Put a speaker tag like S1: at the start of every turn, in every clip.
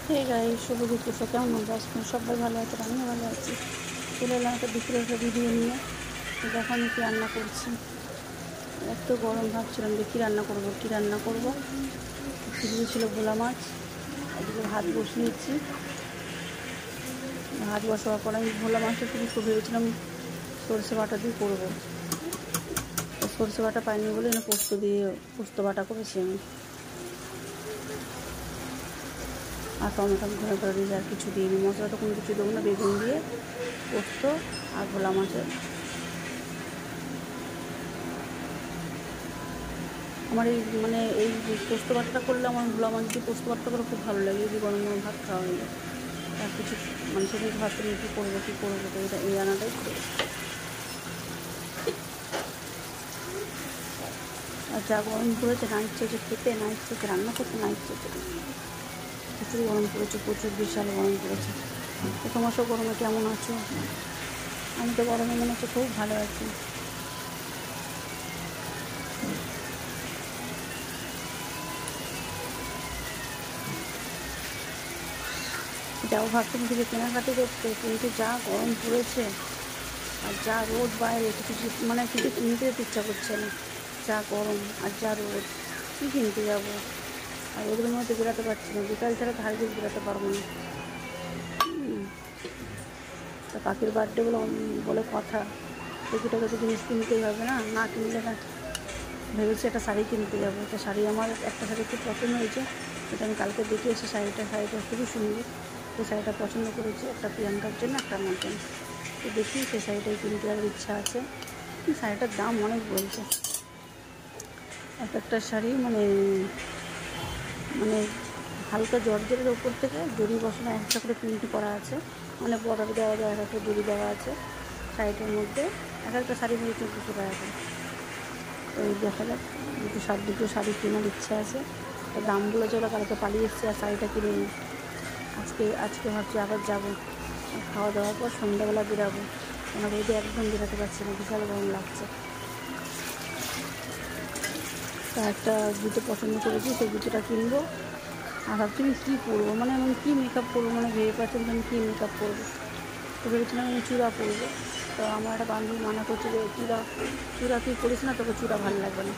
S1: Hey guys, শুভ দুপুর। কেমন আছো? সবাই ভালো আছে, আমিও ভালো আছি। চলে এলাম একটা দুপুরের একটা ভিডিও নিয়ে। দেখো আমি কী রান্না করছি। এত গরম, ভাবছিলাম যে কী রান্না করবো। ফ্রিজে ছিল ভোলা মাছ, এদিকে ভাত বসিয়েছি। ভাত বসাবার পর আমি ভোলা মাছটা শুধু ভেবেছিলাম সরষে বাটা দিয়ে করবো। সরষে বাটা পাইনি বলে পোস্ত বাটা করেছি আমি। আর টমেটো ঘরে করে দিয়ে আর কিছু দিইনি, মশলা তো কোনো কিছু দেবো না। বেগুন দিয়ে পোস্ত আর ভোলা মাছের। আমার এই পোস্ত বাটাটা করলে, আমার ভোলা মাছ দিয়ে পোস্ত বাটাটা করে খুব ভালো লাগে। যদি গরম গরম ভাত খাওয়া হয়ে যায়, আর কিছু সেদিন ভাবতে নিয়ে কী করবো তো এই রান্নাটাই করবো। আর যা গরম পড়েছে, না ইচ্ছে হচ্ছে খেতে, না ইচ্ছে হচ্ছে রান্না করতে, না ইচ্ছে হচ্ছে। প্রচুর গরম পড়েছে, প্রচুর বিশাল গরম পড়েছে। তো তোমার সব গরমে কেমন আছো? আমি তো গরমে মনে হচ্ছে খুব ভালো আছি। যাও ভাবছিলাম থেকে কেনাকাটি করতে, কিন্তু যা গরম পড়েছে আর যা রোদ বাইরে, কিছু কিনতে যেতে ইচ্ছা করছে না। যা গরম আর যা রোদ, কী কিনতে যাবো? আর রোদের মধ্যে বেরোতে পারছি না, বিকাল ছাড়া ধারে দিয়ে বেরোতে পারবো না। তা পাখির বার্থডে বলে কথা, টুকিটাকে তো জিনিস কিনতেই হবে না কিনলে না। ভেবেছি একটা শাড়ি কিনতে যাবো। একটা শাড়ি, আমার একটা শাড়ি খুব পছন্দ হয়েছে, সেটা আমি কালকে দেখে এসে শাড়িটা খুবই সুন্দর। সেই শাড়িটা পছন্দ করেছি, একটা প্রিয়াঙ্কার জন্য, একটা আমার জন্য। তো দেখি সেই শাড়িটাই কিনতে যাওয়ার ইচ্ছা আছে। শাড়িটার দাম অনেক বলছে। একটা শাড়ি মানে হালকা জর্জের ওপর থেকে জরি বসানো একটা করে প্রিন্ট করা আছে, বর্ডার দেওয়া একটা জরি দেওয়া আছে শাড়িটার মধ্যে। একটা শাড়ি নিয়ে 1400 টাকা করে। তো দেখা যাক, দুটো শাড়ি কেনার ইচ্ছা আছে। তো দামগুলো চলো, কালকে পালিয়ে এসেছি আর শাড়িটা কিনে নিই। আজকে ভাবছি আবার যাবো, খাওয়া দাওয়ার পর সন্ধ্যাবেলা বেরাবো। আমার রোদে একদম বেরোতে পারছি না, বিশাল গরম লাগছে। তা একটা জুতো পছন্দ করেছি, সেই জুতোটা কিনবো। আর ভাবছি আমি কী পরবো, আমি কী মেকআপ করবো, ভেবে পাচ্ছি আমি কী মেকআপ করবো। তো ভেবেছিলাম আমি চূড়া পরবো। তো আমার একটা বান্ধবী মানা করছে যে চূড়া তুই পরিস না, তোকে চূড়া ভালো লাগবে না।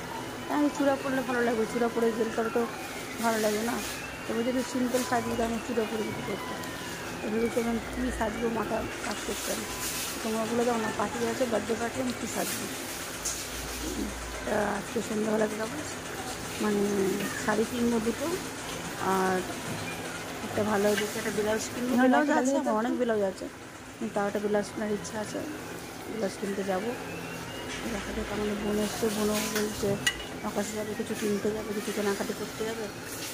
S1: আমি চূড়া পরলে ভালো লাগবে, চূড়া পরে গেলে তবে তো ভালো লাগবে না। তবে যদি সিম্পল সাজবো, তো আমি চূড়া পরে কিছু করতে। তো ভেবেছি আমি কী সাজবো, মাথা কাজ করতে হবে। তোমরা বলে দাও না, পার্টি আছে, বার্থডে পার্টি, আমি কী সাজবো। তা আজকে সন্ধ্যাবেলা বেরোবো, শাড়ি কিনবো দুটো, আর একটা ভালো দেখে একটা ব্লাউজ কিনবো। ব্লাউজ আছে, আমার অনেক ব্লাউজ আছে, কিন্তু তাও একটা ব্লাউজ কেনার ইচ্ছা আছে। ব্লাউজ কিনতে যাবো। দেখা যাক, আমাদের বোন এসছে, বোনও বলছে আকাশে যাবে, কিছু কিনতে যাবে, কিছু কেনাকাটি করতে যাবে।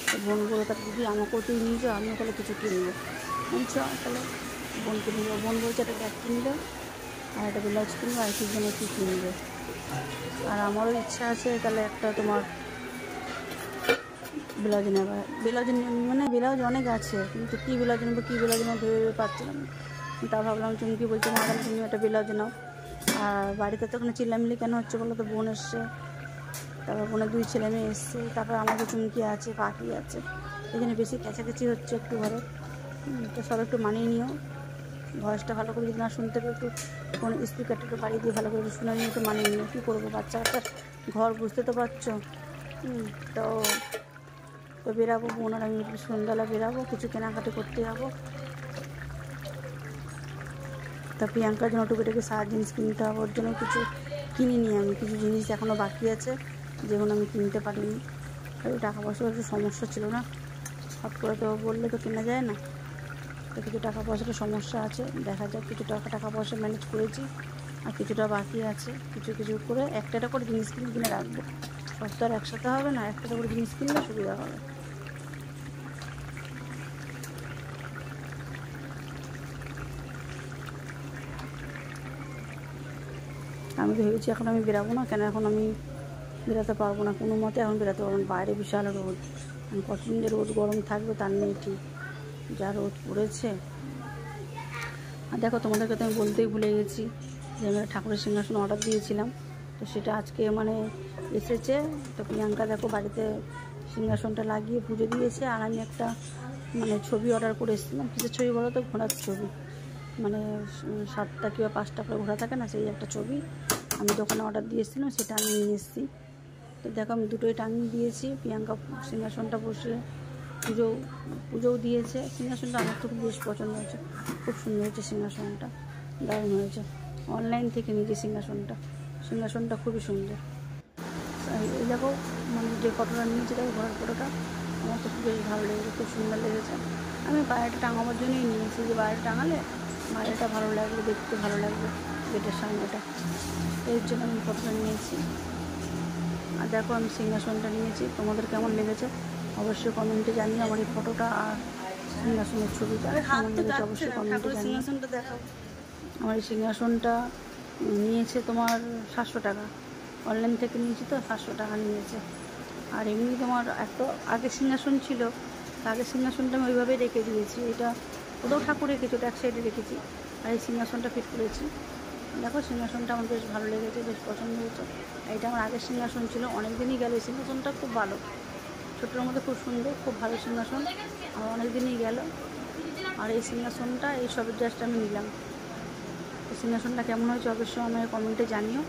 S1: তো বোন বলে, তার দিদি আমাকেও তুই নিয়ে যাও, আমিও তাহলে কিছু কিনবো। বলছো তাহলে বোনকে নিয়ে যাবো। বোন বলছে একটা ব্যাগ কিনবে, আর একটা ব্লাউজ কিনবো, আর কি জন্য কী কিনবে। আর আমারও ইচ্ছা আছে তাহলে একটা তোমার ব্লাউজ নেওয়া। ব্লাউজ অনেক আছে, কিন্তু কী ব্লাউজ নেবো ভেবে পাচ্ছিলাম। তা ভাবলাম চুমকি বলছে ম্যাডাম তুমি একটা ব্লাউজ নাও। আর বাড়িতে তো ওখানে চিল্লামিল্লি কেন হচ্ছে বলো তো, বোন এসছে, তারপর বোনের 2 ছেলে মেয়ে এসছে, তারপর আমাদের চুমকি আছে, পাখি আছে, এখানে বেশি কাছাকাছি হচ্ছে একটু ঘরে। তো সব একটু মানিয়ে নিও। ভয়েসটা ভালো করে যদি না শুনতে পারো, একটু ফোন স্পিকারটা একটু বাড়িয়ে দিয়ে ভালো করে শুনে নিয়ে একটু মানিয়ে নিও। কী করবো, বাচ্চা ঘর, বুঝতে তো পারছো। তো বেরাবো, বোন আর আমি সন্ধ্যাবেলা বেরাবো, কিছু কেনাকাটি করতে যাবো। তা প্রিয়াঙ্কার জন্য টুকিটাকি সারা জিনিস কিনতে হবে, ওর জন্য কিছু কিনিনি আমি। কিছু জিনিস এখনও বাকি আছে, যেগুলো আমি কিনতে পারিনি। টাকা পয়সার একটু সমস্যা ছিল না, হট করে তো বললে তো কেনা যায় না। তো কিছু টাকা পয়সার সমস্যা আছে, দেখা যাক। কিছু টাকা পয়সা ম্যানেজ করেছি, আর কিছুটা বাকি আছে। কিছু করে একটা করে জিনিস কিনে রাখবো। সব তো আর একসাথে হবে না, একটা করে জিনিস কিনলে সুবিধা হবে। আমি তো ভেবেছি এখন আমি বেরাবো না, কেন এখন আমি বেরোতে পারবো না, কোনো মতে এখন বেরোতে পারবো না। বাইরে বিশাল রোদ, কতদিন যে রোদ গরম থাকবে তার নেই ঠিক, যা রোদ পড়েছে। আর দেখো, তোমাদেরকে তো আমি বলতেই ভুলে গেছি যে আমি ঠাকুরের সিংহাসন অর্ডার দিয়েছিলাম, তো সেটা আজকে এসেছে। তো প্রিয়াঙ্কা দেখো বাড়িতে সিংহাসনটা লাগিয়ে পুজো দিয়েছে, আর আমি একটা মানে ছবি অর্ডার করে এসেছিলাম। কিসের ছবি বলো তো? ঘোড়ার ছবি, মানে 7টা কি 5টা করে ঘোড়া থাকে না, সেই একটা ছবি আমি দোকানে অর্ডার দিয়েছিলাম, সেটা আমি নিয়ে এসেছি। তো দেখো আমি দুটোই টাঙিয়ে দিয়েছি। প্রিয়াঙ্কা সিংহাসনটা বসে পুজোও দিয়েছে। সিংহাসনটা আমার তো খুব বেশ পছন্দ হয়েছে, খুব সুন্দর হয়েছে সিংহাসনটা, দারুণ হয়েছে। অনলাইন থেকে নিয়েছি সিংহাসনটা খুবই সুন্দর। এই দেখো মানে যে ফটোটা নিয়েছি, দেখো ঘোড়ার ফটোটা আমার তো বেশ ভালো লেগেছে, খুব সুন্দর লেগেছে। আমি বাইরেটা টাঙাবার জন্যই নিয়েছি, যে বাইরে টাঙালে বাইরেটা ভালো লাগবে, দেখতে ভালো লাগবে গেটের সামনেটা, এর জন্য আমি ফটোটা নিয়েছি। আর দেখো আমি সিংহাসনটা নিয়েছি। তোমাদের কেমন লেগেছে অবশ্যই কমেন্টে জানিয়ে। আমার এই ফটোটা আর সিংহাসনের ছবিটা কেমন লেগেছে অবশ্যই কমেন্টে জানিয়ে। আমার এই সিংহাসনটা নিয়েছে তোমার 700 টাকা। অনলাইন থেকে নিয়েছি তো 700 টাকা নিয়েছে। আর এমনি তোমার একটা আগের সিংহাসন ছিল, আগের সিংহাসনটা আমি ওইভাবেই রেখে দিয়েছি। এটা ওটাও ঠাকুর রেখেছি, ওটা এক সাইডে রেখেছি, আর এই সিংহাসনটা ফিট করেছি। দেখো সিংহাসনটা আমার বেশ ভালো লেগেছে, বেশ পছন্দ হয়েছে। এটা আমার আগের সিংহাসন ছিল, অনেক দিনই গেল। এই সিংহাসনটা খুব ভালো, ছোটোর মধ্যে খুব সুন্দর, খুব ভালো সিংহাসন, আমার অনেক দিনই গেল। আর এই সিংহাসনটা এই সবের জাস্ট আমি নিলাম। এই সিংহাসনটা কেমন হয়েছে অবশ্যই আমাকে কমেন্টে জানিও।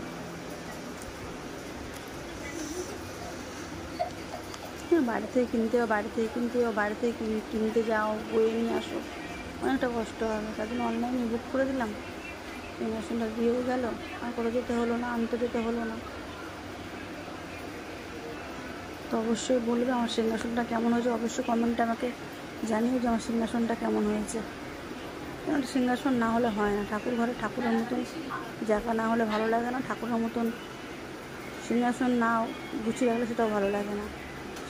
S1: বাইরে থেকে কিনতে যাও, বয়ে নিয়ে আসো, অনেকটা কষ্ট হবে। তার জন্য অনলাইনে বুক করে দিলাম, সিংহাসনটা দিয়েও গেল, আর করে যেতে হলো না, আনতে যেতে হলো না। তো অবশ্যই বলবে আমার সিংহাসনটা কেমন হয়েছে, অবশ্যই কমেন্টে আমাকে জানিও যে আমার সিংহাসনটা কেমন হয়েছে। কারণ সিংহাসন না হলে হয় না, ঠাকুর ঘরে ঠাকুরের মতন জায়গা না হলে ভালো লাগে না, ঠাকুরের মতন সিংহাসন না গুছিয়ে রাখলে সেটাও ভালো লাগে না।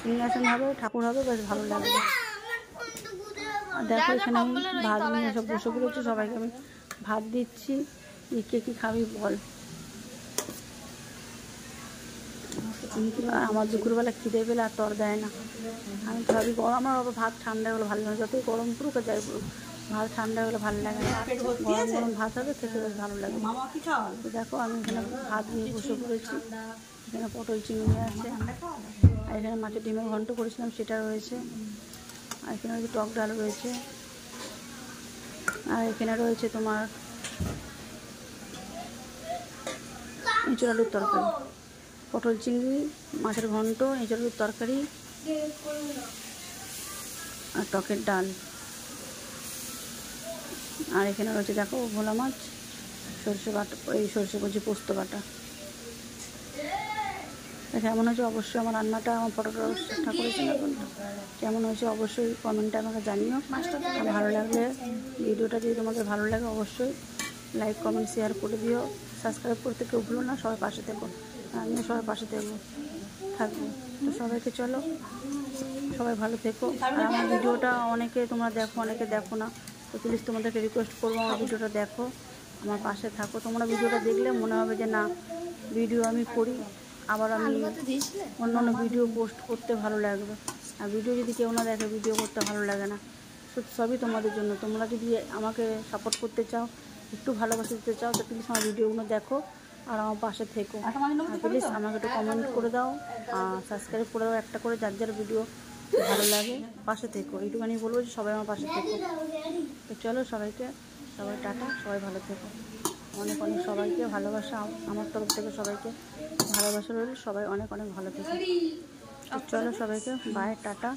S1: সিংহাসন হবে, ঠাকুর হবে, বেশ ভালো লাগবে। আর দেখো এখানে আমি ভাত নিয়ে সব বসে পড়েছি, সবাইকে আমি ভাত দিচ্ছি। কে কী খাবি বল। আমার দুপুরবেলা খিদে পেলে আর তর দেয় না, আমি ভাবি গরম, আমার আবার ভাত ঠান্ডা হলে ভালো লাগে, যতই গরম পুরুক যাই পুরুক, ভাত ঠান্ডা হলে ভালো লাগে না, গরম গরম ভাত হবে খেতে বেশ ভালো লাগে। তো দেখো আমি এখানে ভাত নিয়ে বসে পড়েছি। এখানে পটল চিংড়ি আছে, আর এখানে মাছের ডিমের ঘন্ট করেছিলাম সেটা রয়েছে, আর এখানে রয়েছে টক ডাল রয়েছে, আর এখানে রয়েছে তোমার এঁচোড় আলুর তরকারি, পটল চিংড়ি, মাছের ঘন্ট, এঁচোড় আলুর তরকারি, আর টকের ডাল। আর এখানে রয়েছে দেখো ভোলা মাছ, সরষে বাটা, এই সরষে বলছি পোস্ত বাটা। কেমন হয়েছে অবশ্যই আমার রান্নাটা, আমার ফটোটা ঠাকুরের সিংহাসনটা কেমন হয়েছে অবশ্যই কমেন্টে আমাকে জানিও। আর ভালো লাগলে ভিডিওটা যদি তোমাদের ভালো লাগে অবশ্যই লাইক কমেন্ট শেয়ার করে দিও। সাবস্ক্রাইব করতে কেউ ভুলো না, সবাই পাশে থেকো, আমিও সবাই পাশে থাকবো। তো সবাইকে চলো, সবাই ভালো থেকো। আর আমার ভিডিওটা অনেকে তোমরা দেখো, অনেকে দেখো না, তো প্লিজ তোমাদেরকে রিকোয়েস্ট করবো আমার ভিডিওটা দেখো, আমার পাশে থাকো। তোমরা ভিডিওটা দেখলে মনে হবে যে না ভিডিও আমি করি, আবার আমি অন্য অন্য ভিডিও পোস্ট করতে ভালো লাগবে। আর ভিডিও যদি কেউ না দেখে ভিডিও করতে ভালো লাগে না। সবই তোমাদের জন্য, তোমরা যদি আমাকে সাপোর্ট করতে চাও, একটু ভালোবাসা দিতে চাও, তো প্লিজ আমার ভিডিওগুলো দেখো আর আমার পাশে থেকো। আর প্লিজ আমাকে একটু কমেন্ট করে দাও, সাবস্ক্রাইব করে দাও একটা করে, যার যার ভিডিও ভালো লাগে পাশে থেকো। এইটুখানি বলবো যে সবাই আমার পাশে থেকো। তো চলো সবাই টাটা, সবাই ভালো থেকো। অনেক অনেক সবাইকে ভালোবাসা আমার তরফ থেকে, সবাইকে ভালোবাসা রইল, সবাই অনেক অনেক ভালো থেকো। চলো সবাইকে বাই, টাটা।